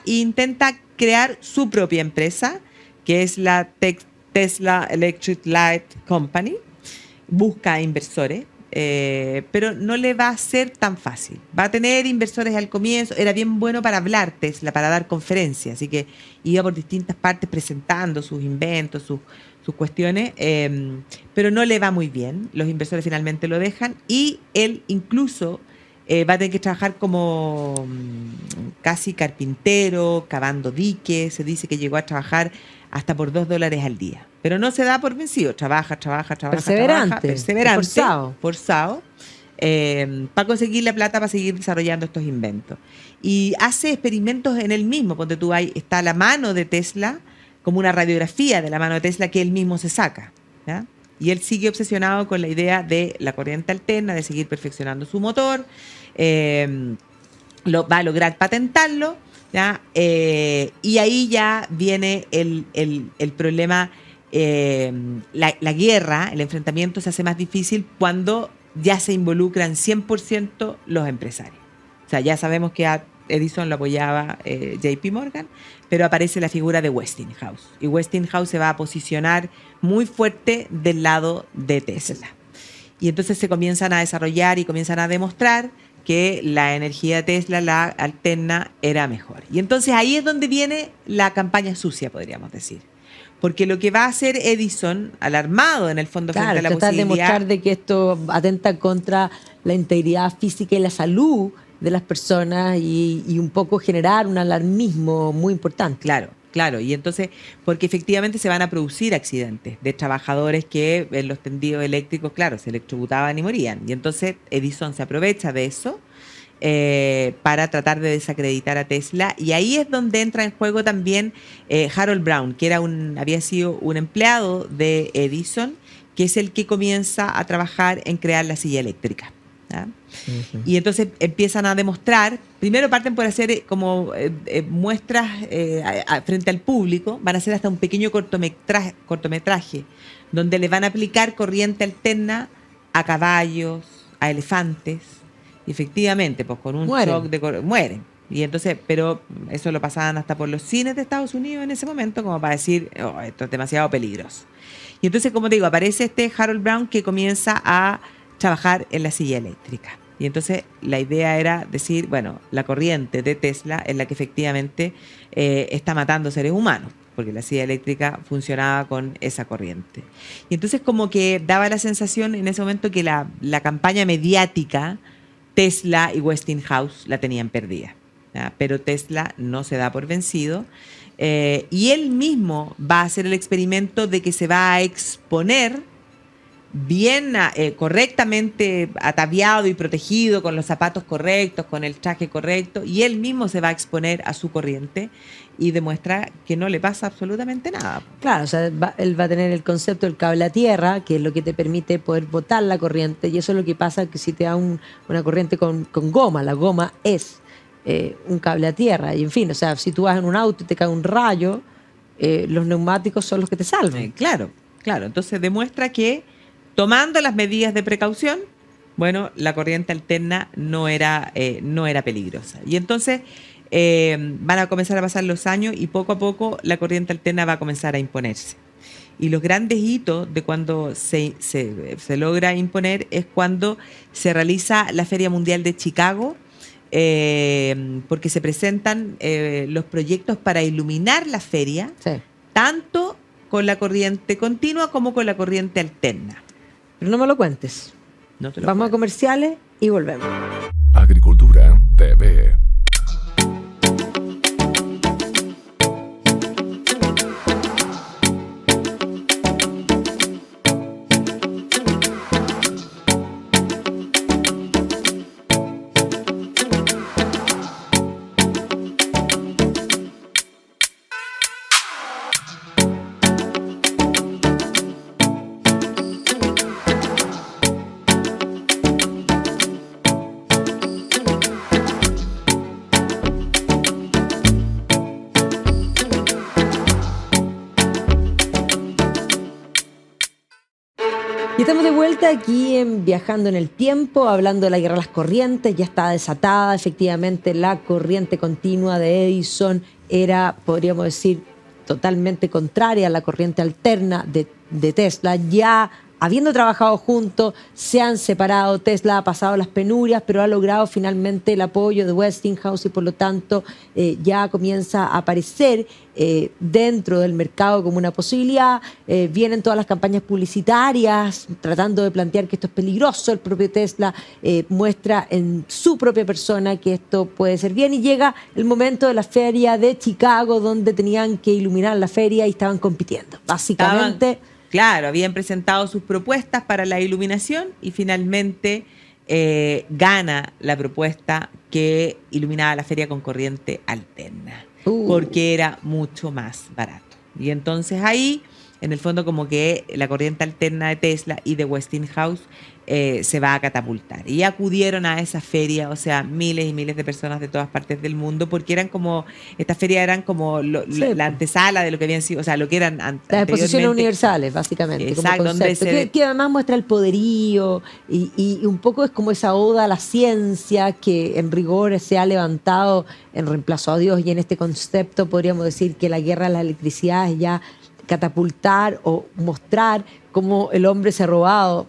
e intenta crear su propia empresa, que es la Tesla Electric Light Company. Busca inversores, pero no le va a ser tan fácil. Va a tener inversores al comienzo. Era bien bueno para hablar Tesla, para dar conferencias, así que iba por distintas partes presentando sus inventos, sus cuestiones, pero no le va muy bien. Los inversores finalmente lo dejan y él incluso va a tener que trabajar como casi carpintero, cavando diques. Se dice que llegó a trabajar hasta por $2 al día. Pero no se da por vencido. Trabaja. Perseverante. Forzado. Para conseguir la plata para seguir desarrollando estos inventos. Y hace experimentos en él mismo. Ponte tú, ahí está la mano de Tesla, como una radiografía de la mano de Tesla que él mismo se saca, ¿ya? Y él sigue obsesionado con la idea de la corriente alterna, de seguir perfeccionando su motor. Va a lograr patentarlo, ¿ya? Y ahí ya viene el problema. La guerra, el enfrentamiento se hace más difícil cuando ya se involucran 100% los empresarios. O sea, ya sabemos que a Edison lo apoyaba JP Morgan, pero aparece la figura de Westinghouse. Y Westinghouse se va a posicionar muy fuerte del lado de Tesla. Y entonces se comienzan a desarrollar y comienzan a demostrar que la energía de Tesla, la alterna, era mejor. Y entonces ahí es donde viene la campaña sucia, podríamos decir. Porque lo que va a hacer Edison, alarmado en el fondo, claro, frente a la tratar de posibilidad... demostrar de que esto atenta contra la integridad física y la salud de las personas y un poco generar un alarmismo muy importante. Claro. Y entonces, porque efectivamente se van a producir accidentes de trabajadores que en los tendidos eléctricos, claro, se electrocutaban y morían. Y entonces Edison se aprovecha de eso para tratar de desacreditar a Tesla. Y ahí es donde entra en juego también Harold Brown, que había sido un empleado de Edison, que es el que comienza a trabajar en crear la silla eléctrica, ¿ya? Uh-huh. Y entonces empiezan a demostrar, primero parten por hacer como muestras frente al público, van a hacer hasta un pequeño cortometraje donde le van a aplicar corriente alterna a caballos, a elefantes, y efectivamente, pues con un shock mueren. Y entonces, pero eso lo pasaban hasta por los cines de Estados Unidos en ese momento, como para decir, esto es demasiado peligroso. Y entonces, como te digo, aparece este Harold Brown que comienza a trabajar en la silla eléctrica. Y entonces la idea era decir, bueno, la corriente de Tesla es la que efectivamente está matando seres humanos, porque la silla eléctrica funcionaba con esa corriente. Y entonces como que daba la sensación en ese momento que la campaña mediática, Tesla y Westinghouse la tenían perdida, ¿ya? Pero Tesla no se da por vencido y él mismo va a hacer el experimento de que se va a exponer bien correctamente ataviado y protegido, con los zapatos correctos, con el traje correcto, y él mismo se va a exponer a su corriente y demuestra que no le pasa absolutamente nada. Claro, o sea, él va a tener el concepto del cable a tierra, que es lo que te permite poder botar la corriente, y eso es lo que pasa que si te da una corriente con goma, la goma es un cable a tierra, y en fin, o sea, si tú vas en un auto y te cae un rayo, los neumáticos son los que te salvan. Claro, entonces demuestra que tomando las medidas de precaución, bueno, la corriente alterna no era peligrosa. Y entonces van a comenzar a pasar los años y poco a poco la corriente alterna va a comenzar a imponerse. Y los grandes hitos de cuando se logra imponer es cuando se realiza la Feria Mundial de Chicago, porque se presentan los proyectos para iluminar la feria, sí, tanto con la corriente continua como con la corriente alterna. Pero no me lo cuentes. Vamos a comerciales y volvemos. Agricultura TV. Y estamos de vuelta aquí en Viajando en el Tiempo, hablando de la guerra de las corrientes. Ya está desatada, efectivamente, la corriente continua de Edison era, podríamos decir, totalmente contraria a la corriente alterna de Tesla. Ya habiendo trabajado juntos, se han separado. Tesla ha pasado las penurias, pero ha logrado finalmente el apoyo de Westinghouse y por lo tanto ya comienza a aparecer dentro del mercado como una posibilidad. Vienen todas las campañas publicitarias tratando de plantear que esto es peligroso. El propio Tesla muestra en su propia persona que esto puede ser bien y llega el momento de la feria de Chicago donde tenían que iluminar la feria y estaban compitiendo. Básicamente... Claro, habían presentado sus propuestas para la iluminación y finalmente gana la propuesta que iluminaba la feria con corriente alterna, porque era mucho más barato. Y entonces ahí, en el fondo, como que la corriente alterna de Tesla y de Westinghouse se va a catapultar. Y acudieron a esa feria, o sea, miles y miles de personas de todas partes del mundo, porque eran como, estas ferias eran como la antesala de lo que habían sido, o sea, lo que eran las exposiciones universales, básicamente. Exacto, como concepto, que además muestra el poderío y un poco es como esa oda a la ciencia que en rigor se ha levantado en reemplazo a Dios, y en este concepto podríamos decir que la guerra a la electricidad es ya catapultar o mostrar cómo el hombre se ha robado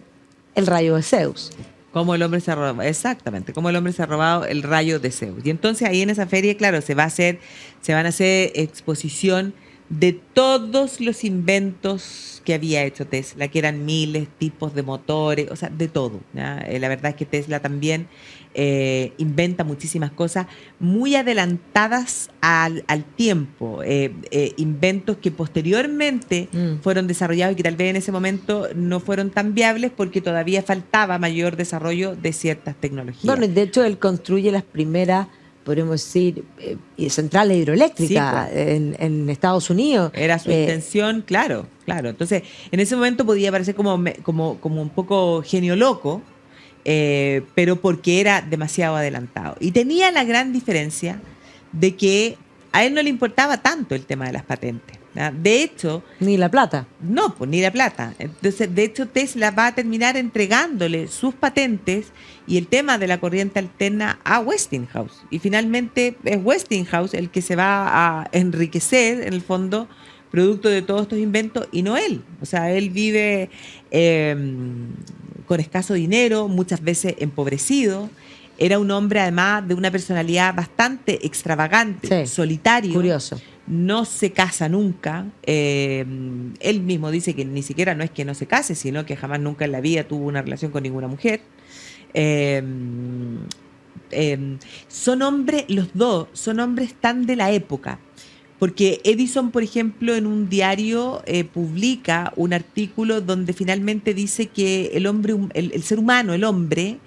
el rayo de Zeus. Como el hombre se ha robado, exactamente, como el hombre se ha robado el rayo de Zeus. Y entonces ahí en esa feria, claro, se van a hacer exposición de todos los inventos que había hecho Tesla, que eran miles tipos de motores, o sea, de todo, ¿ya? La verdad es que Tesla también inventa muchísimas cosas muy adelantadas al tiempo, inventos que posteriormente fueron desarrollados y que tal vez en ese momento no fueron tan viables porque todavía faltaba mayor desarrollo de ciertas tecnologías. Bueno, de hecho él construye las primeras, podríamos decir, centrales hidroeléctricas en Estados Unidos. Era su intención, claro. Entonces, en ese momento podía parecer como un poco genio loco, pero porque era demasiado adelantado. Y tenía la gran diferencia de que a él no le importaba tanto el tema de las patentes, ¿no? De hecho... Ni la plata. No, pues ni la plata. Entonces, de hecho, Tesla va a terminar entregándole sus patentes y el tema de la corriente alterna a Westinghouse. Y finalmente es Westinghouse el que se va a enriquecer, en el fondo, producto de todos estos inventos, y no él. O sea, él vive con escaso dinero, muchas veces empobrecido. Era un hombre, además, de una personalidad bastante extravagante, solitario. Curioso. No se casa nunca. Él mismo dice que ni siquiera no es que no se case, sino que jamás nunca en la vida tuvo una relación con ninguna mujer. Son hombres, los dos, son hombres tan de la época. Porque Edison, por ejemplo, en un diario publica un artículo donde finalmente dice que el hombre, el ser humano, el hombre,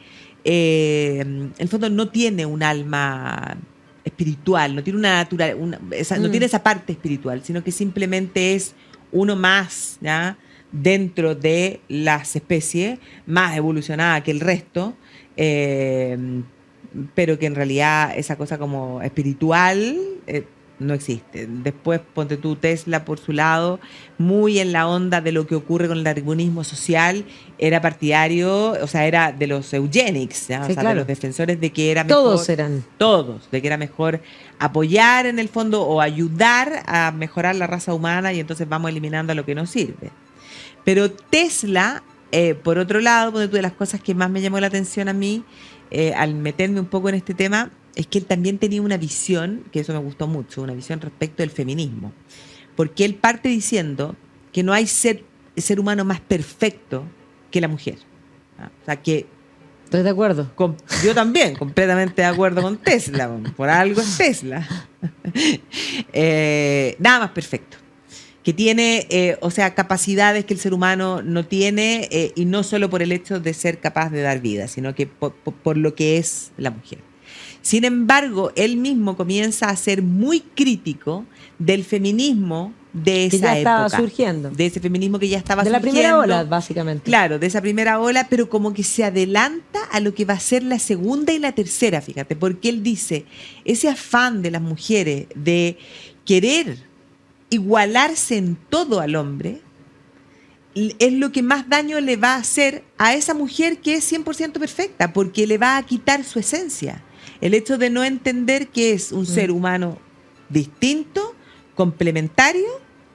en el fondo no tiene un alma espiritual, no tiene no tiene esa parte espiritual, sino que simplemente es uno más, ¿ya?, dentro de las especies, más evolucionada que el resto, pero que en realidad esa cosa como espiritual no existe. Después, ponte tú, Tesla por su lado, muy en la onda de lo que ocurre con el darwinismo social, era partidario, o sea, era de los eugenics, ¿ya? Sí, o sea, claro, de los defensores de que era mejor. Todos, de que era mejor apoyar en el fondo o ayudar a mejorar la raza humana y entonces vamos eliminando a lo que nos sirve. Pero Tesla, por otro lado, ponte tú, de las cosas que más me llamó la atención a mí, al meterme un poco en este tema, es que él también tenía una visión, que eso me gustó mucho, una visión respecto del feminismo. Porque él parte diciendo que no hay ser humano más perfecto que la mujer, ¿no? O sea, que Estoy de acuerdo. Yo también, completamente de acuerdo con Tesla. Por algo es Tesla. Nada más perfecto. Que tiene, o sea, capacidades que el ser humano no tiene, y no solo por el hecho de ser capaz de dar vida, sino que por lo que es la mujer. Sin embargo, él mismo comienza a ser muy crítico del feminismo de esa Que ya estaba época. surgiendo. De ese feminismo que ya estaba De la surgiendo. primera ola, básicamente. Claro, de esa primera ola, pero como que se adelanta a lo que va a ser la segunda y la tercera, fíjate, porque él dice, ese afán de las mujeres de querer igualarse en todo al hombre, es lo que más daño le va a hacer a esa mujer que es 100% perfecta, porque le va a quitar su esencia. El hecho de no entender que es un ser humano distinto, complementario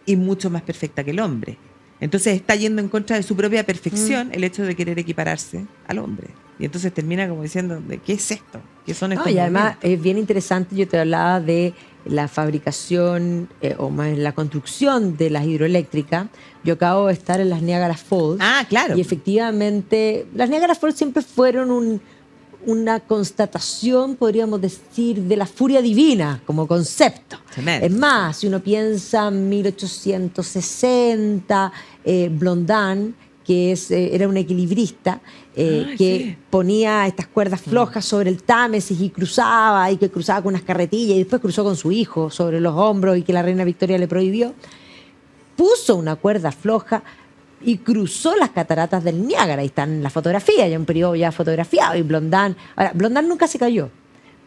y mucho más perfecta que el hombre. Entonces está yendo en contra de su propia perfección el hecho de querer equipararse al hombre. Y entonces termina como diciendo, ¿qué es esto? ¿Qué son estos No, y además movimientos? es bien interesante, yo te hablaba de la fabricación o más la construcción de las hidroeléctricas. Yo acabo de estar en las Niagara Falls. Ah, claro. Y efectivamente, las Niagara Falls siempre fueron una constatación, podríamos decir, de la furia divina como concepto. Tremendo. Es más, si uno piensa en 1860, Blondin, que era un equilibrista, que sí. ponía estas cuerdas flojas sobre el Támesis y que cruzaba con unas carretillas y después cruzó con su hijo sobre los hombros y que la reina Victoria le prohibió, puso una cuerda floja y cruzó las cataratas del Niágara. Ahí están las fotografías, ya un periodo ya fotografiado. Y Blondin, ahora, Blondin nunca se cayó,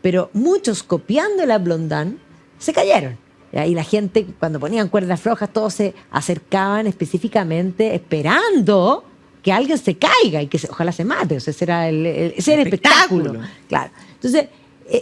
pero muchos copiándole a Blondin se cayeron. ¿Ya? Y la gente, cuando ponían cuerdas flojas, todos se acercaban específicamente esperando que alguien se caiga y que ojalá se mate. O sea, ese era ese era el espectáculo. Claro. Entonces,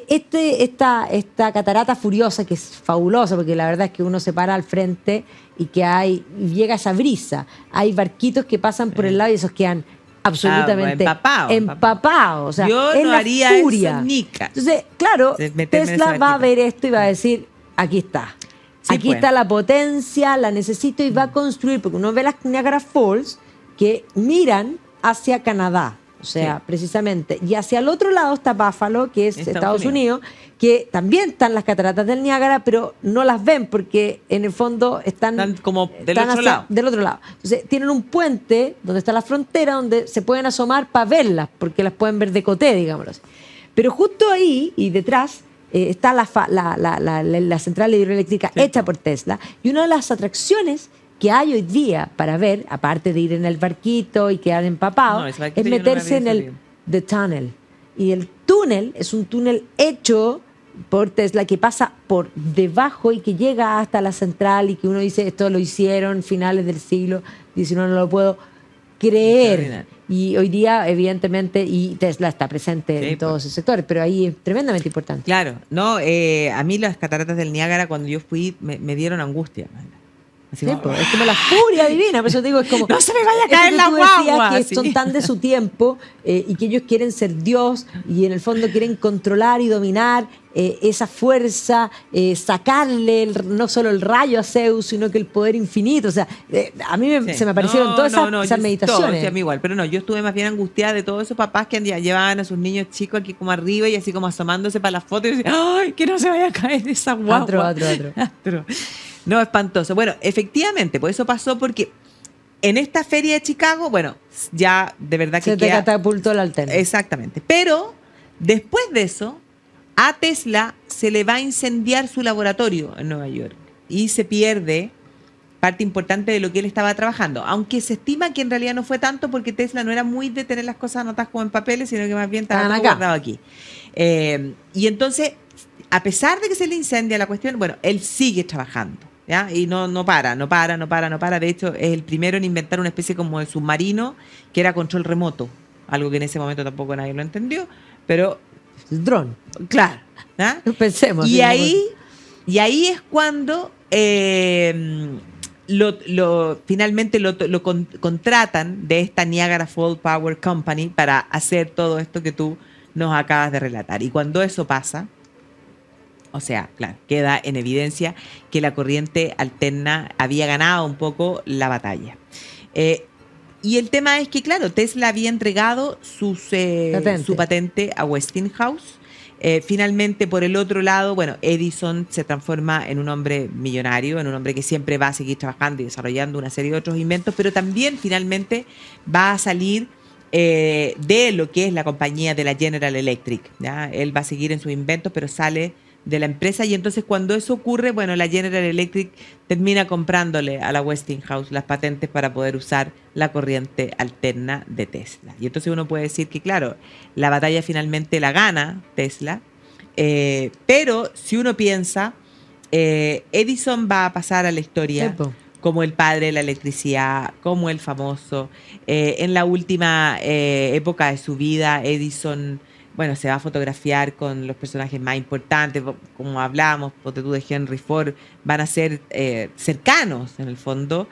esta catarata furiosa, que es fabulosa, porque la verdad es que uno se para al frente y llega esa brisa. Hay barquitos que pasan por el lado y esos quedan absolutamente empapados. O sea, yo es no la haría furia. eso nica. Entonces, claro, Meterme en ese Tesla va a barquito. ver esto y va a decir, aquí está. Sí, Aquí pues. está la potencia, la necesito, y va a construir, porque uno ve las Niagara Falls que miran hacia Canadá. O sea, Sí. precisamente. Y hacia el otro lado está Buffalo, que es Estados Estados Unidos, que también están las cataratas del Niágara, pero no las ven porque en el fondo están como del otro lado. del otro lado. Entonces, tienen un puente donde está la frontera, donde se pueden asomar para verlas, porque las pueden ver de coté, digámoslo así. Pero justo ahí y detrás está la central hidroeléctrica hecha por Tesla, y una de las atracciones que hay hoy día para ver, aparte de ir en el barquito y quedar empapado, No, ese barquito es yo no me meterse había en el salido. The Tunnel. Y el túnel es un túnel hecho por Tesla que pasa por debajo y que llega hasta la central, y que uno dice, esto lo hicieron finales del siglo XIX, no lo puedo creer. Extraordinario. Y hoy día, evidentemente, y Tesla está presente Sí, en todos pues. esos sectores, pero ahí es tremendamente importante. Claro, no, a mí las cataratas del Niágara cuando yo fui me dieron angustia. Así Sí, como, pues, es como la furia divina, por eso te digo, es como... No se me vaya a esto caer que la tú decías, guagua, que sí. son tan de su tiempo, y que ellos quieren ser Dios y en el fondo quieren controlar y dominar esa fuerza, sacarle no solo el rayo a Zeus, sino que el poder infinito. O sea, a mí Sí. se me aparecieron todas esas meditaciones. Todo, sí, a mí igual, pero no, yo estuve más bien angustiada de todos esos papás que llevaban a sus niños chicos aquí como arriba y así como asomándose para las fotos y decían, ¡ay, que no se vaya a caer esa guagua! Atro. No, espantoso. Bueno, efectivamente, pues eso pasó porque en esta feria de Chicago, bueno, ya de verdad que Se te catapultó la alterna. Exactamente. Pero después de eso, a Tesla se le va a incendiar su laboratorio en Nueva York y se pierde parte importante de lo que él estaba trabajando. Aunque se estima que en realidad no fue tanto porque Tesla no era muy de tener las cosas anotadas como en papeles, sino que más bien estaba todo guardado aquí. Y entonces, a pesar de que se le incendia la cuestión, bueno, él sigue trabajando. ¿Ya? Y no para. De hecho, es el primero en inventar una especie como de submarino que era control remoto. Algo que en ese momento tampoco nadie lo entendió. Pero, El dron. claro. ¿Ah? Pensemos. Y ahí es cuando finalmente lo contratan de esta Niagara Falls Power Company para hacer todo esto que tú nos acabas de relatar. Y cuando eso pasa, o sea, claro, queda en evidencia que la corriente alterna había ganado un poco la batalla. Y el tema es que, claro, Tesla había entregado su patente a Westinghouse. Finalmente, por el otro lado, bueno, Edison se transforma en un hombre millonario, en un hombre que siempre va a seguir trabajando y desarrollando una serie de otros inventos, pero también finalmente va a salir de lo que es la compañía de la General Electric, ¿ya? Él va a seguir en sus inventos, pero sale de la empresa, y entonces cuando eso ocurre, bueno, la General Electric termina comprándole a la Westinghouse las patentes para poder usar la corriente alterna de Tesla. Y entonces uno puede decir que, claro, la batalla finalmente la gana Tesla, pero si uno piensa, Edison va a pasar a la historia como el padre de la electricidad, como el famoso. En la última época de su vida, Edison, bueno, se va a fotografiar con los personajes más importantes, como hablamos, ponte tú de Henry Ford, van a ser cercanos, en el fondo,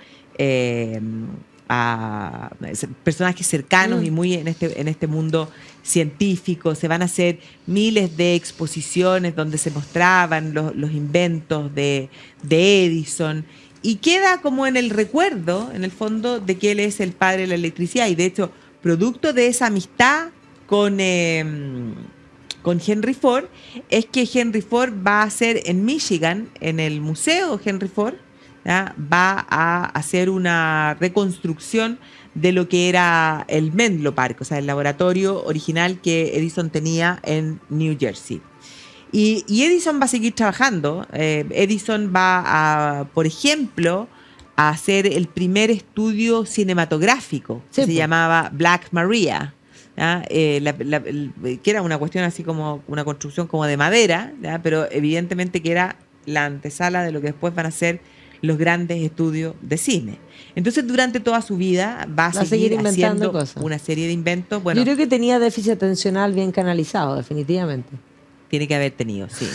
a personajes cercanos y muy en este mundo científico. Se van a hacer miles de exposiciones donde se mostraban los inventos de Edison, y queda como en el recuerdo, en el fondo, de que él es el padre de la electricidad. Y de hecho, producto de esa amistad con Henry Ford, es que Henry Ford va a hacer en Michigan, en el Museo Henry Ford, ¿ya? Va a hacer una reconstrucción de lo que era el Menlo Park, o sea, el laboratorio original que Edison tenía en New Jersey. Y Edison va a seguir trabajando. Edison va a, por ejemplo, a hacer el primer estudio cinematográfico, que se llamaba Black Maria, ¿ya? Que era una cuestión así como una construcción como de madera, ¿ya? Pero evidentemente que era la antesala de lo que después van a ser los grandes estudios de cine. Entonces, durante toda su vida va a seguir haciendo cosas, una serie de inventos. Bueno, yo creo que tenía déficit atencional bien canalizado, definitivamente. Tiene que haber tenido, sí,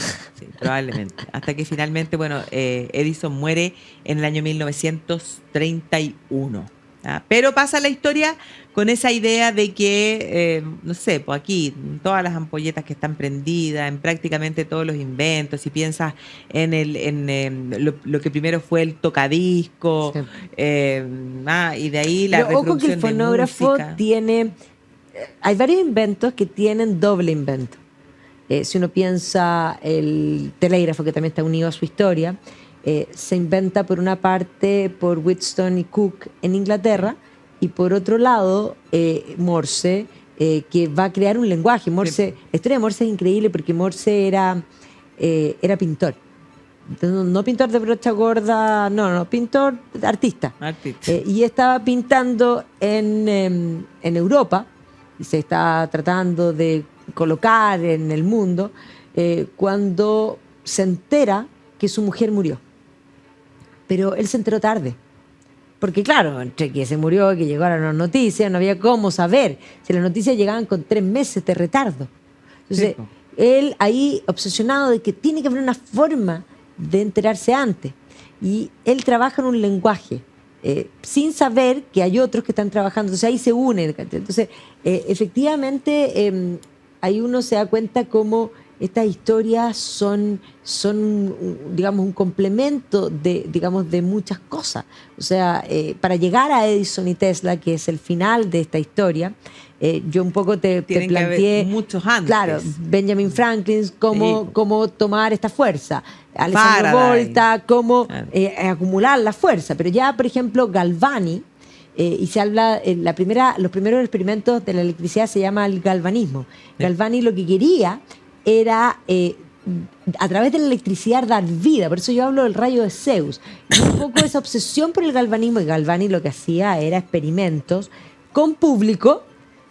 probablemente. Hasta que finalmente, bueno, Edison muere en el año 1931. ¿Ah? Pero pasa la historia con esa idea de que, no sé, pues aquí todas las ampolletas que están prendidas, en prácticamente todos los inventos, si piensas en lo que primero fue el tocadisco, y de ahí la Pero reproducción ojo que el fonógrafo de música. tiene, hay varios inventos que tienen doble invento. Si uno piensa el telégrafo, que también está unido a su historia, se inventa por una parte por Wheatstone y Cook en Inglaterra, y por otro lado Morse, que va a crear un lenguaje. Morse, la historia de Morse es increíble porque Morse era pintor. Entonces, no pintor de brocha gorda, no, pintor, artista. Y estaba pintando en Europa, y se está tratando de colocar en el mundo, cuando se entera que su mujer murió. Pero él se enteró tarde, porque claro, entre que se murió y que llegaron las noticias, no había cómo saber si las noticias llegaban con 3 meses de retardo. Entonces, él ahí obsesionado de que tiene que haber una forma de enterarse antes, y él trabaja en un lenguaje sin saber que hay otros que están trabajando. Entonces ahí se une. Entonces, efectivamente, ahí uno se da cuenta cómo estas historias son digamos, un complemento de muchas cosas. O sea, para llegar a Edison y Tesla, que es el final de esta historia, yo un poco te planteé muchos antes. Claro, Benjamin Franklin, cómo tomar esta fuerza, Alessandro Volta, cómo acumular la fuerza. Pero ya, por ejemplo, Galvani, y se habla, los primeros experimentos de la electricidad se llama el galvanismo. Galvani lo que quería era, a través de la electricidad, dar vida. Por eso yo hablo del rayo de Zeus. Y un poco esa obsesión por el galvanismo. Y Galvani lo que hacía era experimentos con público,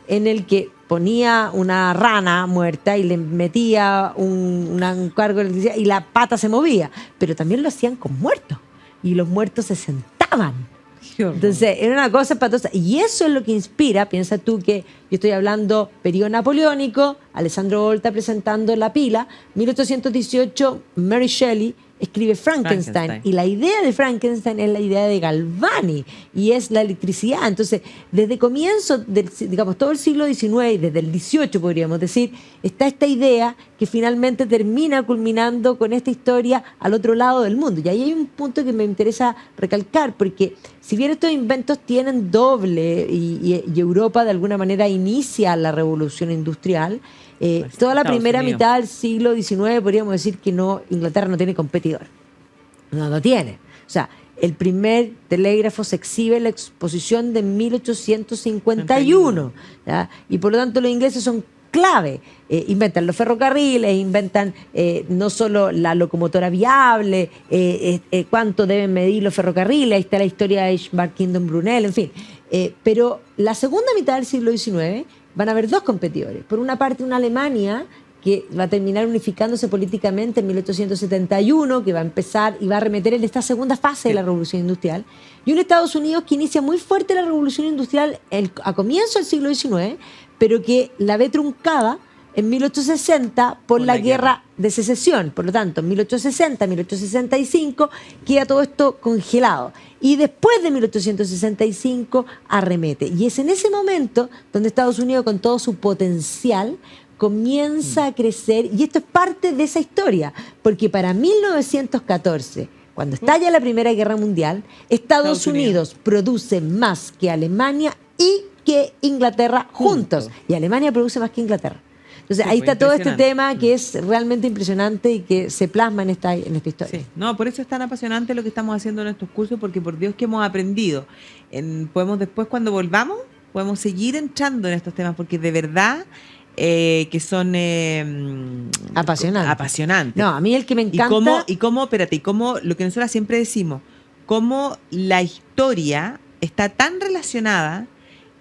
en el que ponía una rana muerta y le metía un cargo de electricidad y la pata se movía. Pero también lo hacían con muertos. Y los muertos se sentaban. Entonces, era una cosa espantosa. Y eso es lo que inspira. Piensa tú que yo estoy hablando periodo napoleónico, Alessandro Volta presentando La Pila, 1818, Mary Shelley escribe Frankenstein. Y la idea de Frankenstein es la idea de Galvani y es la electricidad. Entonces, desde comienzo, digamos, todo el siglo XIX y desde el XVIII, podríamos decir, está esta idea que finalmente termina culminando con esta historia al otro lado del mundo. Y ahí hay un punto que me interesa recalcar, porque si bien estos inventos tienen doble y Europa de alguna manera inicia la revolución industrial, toda la primera mitad del siglo XIX podríamos decir que Inglaterra no tiene competidor. No tiene. O sea, el primer telégrafo se exhibe en la exposición de 1851. ¿Ya? Y por lo tanto los ingleses son clave. Inventan los ferrocarriles, inventan no solo la locomotora viable, cuánto deben medir los ferrocarriles, ahí está la historia de Ishmael Kingdom Brunel, en fin. Pero la segunda mitad del siglo XIX van a haber dos competidores. Por una parte, una Alemania que va a terminar unificándose políticamente en 1871, que va a empezar y va a arremeter en esta segunda fase de la Revolución Industrial, y un Estados Unidos que inicia muy fuerte la Revolución Industrial a comienzo del siglo XIX, pero que la ve truncada en 1860 por la guerra de secesión. Por lo tanto, en 1860, 1865 queda todo esto congelado. Y después de 1865 arremete. Y es en ese momento donde Estados Unidos, con todo su potencial, comienza a crecer. Y esto es parte de esa historia. Porque para 1914, cuando estalla la Primera Guerra Mundial, Estados Unidos produce más que Alemania y que Inglaterra juntos. Y Alemania produce más que Inglaterra. Entonces, sí, ahí está todo este tema que es realmente impresionante y que se plasma en esta historia. Sí, no, por eso es tan apasionante lo que estamos haciendo en estos cursos, porque por Dios que hemos aprendido. Podemos después, cuando volvamos, podemos seguir entrando en estos temas, porque de verdad que son apasionantes. No, a mí el que me encanta... Y cómo lo que nosotros siempre decimos, cómo la historia está tan relacionada.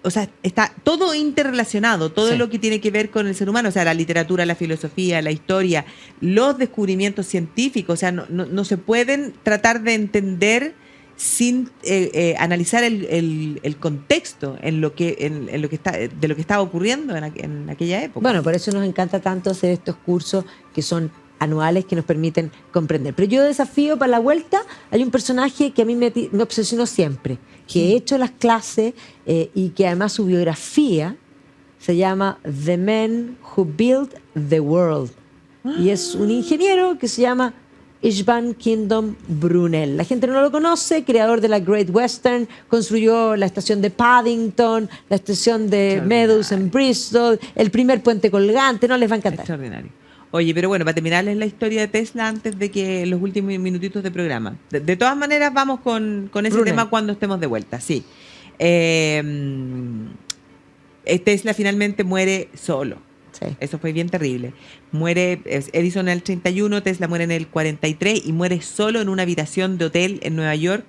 O sea, está todo interrelacionado, todo lo que tiene que ver con el ser humano, o sea, la literatura, la filosofía, la historia, los descubrimientos científicos, o sea, no se pueden tratar de entender sin analizar el contexto de lo que estaba ocurriendo en aquella época. Bueno, por eso nos encanta tanto hacer estos cursos que son anuales que nos permiten comprender. Pero yo desafío para la vuelta, hay un personaje que a mí me obsesionó siempre, que he hecho las clases y que además su biografía se llama The Man Who Built the World. Y es un ingeniero que se llama Ishmael Kingdom Brunel. La gente no lo conoce, creador de la Great Western, construyó la estación de Paddington, la estación de Meadows en Bristol, el primer puente colgante, no les va a encantar. Extraordinario. Oye, pero bueno, para terminarles la historia de Tesla antes de que los últimos minutitos de programa. De todas maneras, vamos con ese tema cuando estemos de vuelta, sí. Tesla finalmente muere solo. Sí. Eso fue bien terrible. Muere Edison en el 31, Tesla muere en el 43 y muere solo en una habitación de hotel en Nueva York.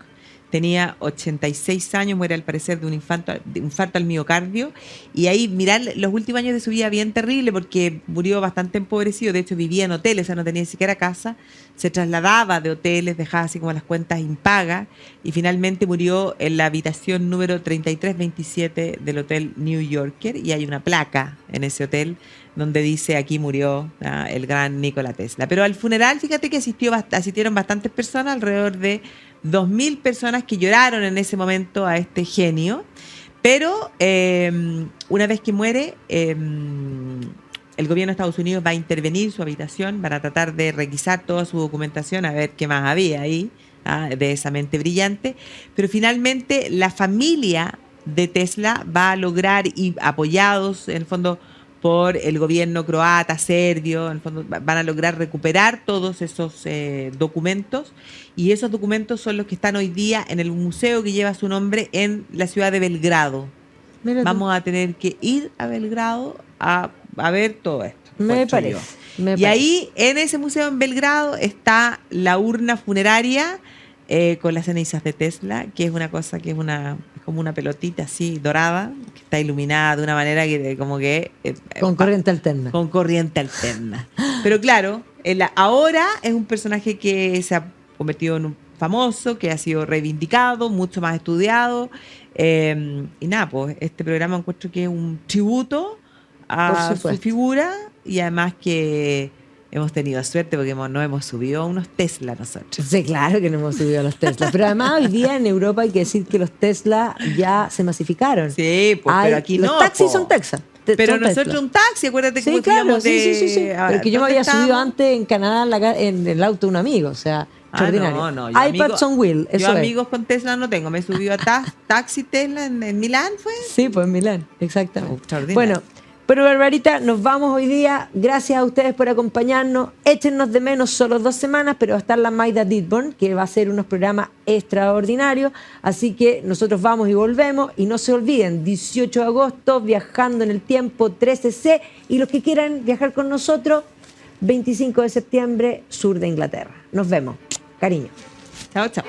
Tenía 86 años, muere al parecer de un infarto al miocardio. Y ahí, mirar los últimos años de su vida bien terrible, porque murió bastante empobrecido. De hecho, vivía en hoteles, o sea, no tenía ni siquiera casa. Se trasladaba de hoteles, dejaba así como las cuentas impagas. Y finalmente murió en la habitación número 3327 del Hotel New Yorker. Y hay una placa en ese hotel donde dice: aquí murió el gran Nikola Tesla. Pero al funeral, fíjate que asistieron bastantes personas, alrededor de 2.000 personas que lloraron en ese momento a este genio. Pero una vez que muere, el gobierno de Estados Unidos va a intervenir su habitación, van a tratar de requisar toda su documentación, a ver qué más había ahí, de esa mente brillante. Pero finalmente la familia de Tesla va a lograr, y apoyados en el fondo por el gobierno croata, serbio, en el fondo van a lograr recuperar todos esos documentos, y esos documentos son los que están hoy día en el museo que lleva su nombre en la ciudad de Belgrado. Vamos a tener que ir a Belgrado a ver todo esto. Me parece. Ahí, en ese museo en Belgrado, está la urna funeraria con las cenizas de Tesla, que es una cosa que es como una pelotita así dorada, que está iluminada de una manera que como que... con corriente alterna. Con corriente alterna. Pero claro, ahora es un personaje que se ha convertido en un famoso, que ha sido reivindicado, mucho más estudiado. Y nada, pues este programa encuentro que es un tributo a su figura, y además que hemos tenido suerte porque no hemos subido a unos Tesla nosotros. Sí, claro que no hemos subido a los Tesla. Pero además hoy día en Europa hay que decir que los Tesla ya se masificaron. Sí, pues, pero aquí los no. taxis po. son Texas. Pero son nosotros Tesla. un taxi, acuérdate que Sí, claro, fuimos sí, sí. a- Pero que yo me ¿dónde había subido estábamos? antes en Canadá en el auto de un amigo, o sea, extraordinario. No, yo iPads on wheel, eso yo es. amigos con Tesla no tengo. Me subí a taxi Tesla en Milán, ¿fue? Sí, pues en Milán, exactamente. Extraordinario. Bueno, pero Barbarita, nos vamos hoy día. Gracias a ustedes por acompañarnos. Échennos de menos solo 2 semanas, pero va a estar la Maida Didborn, que va a hacer unos programas extraordinarios. Así que nosotros vamos y volvemos. Y no se olviden, 18 de agosto, Viajando en el Tiempo 13C. Y los que quieran viajar con nosotros, 25 de septiembre, sur de Inglaterra. Nos vemos. Cariño. Chao, chao.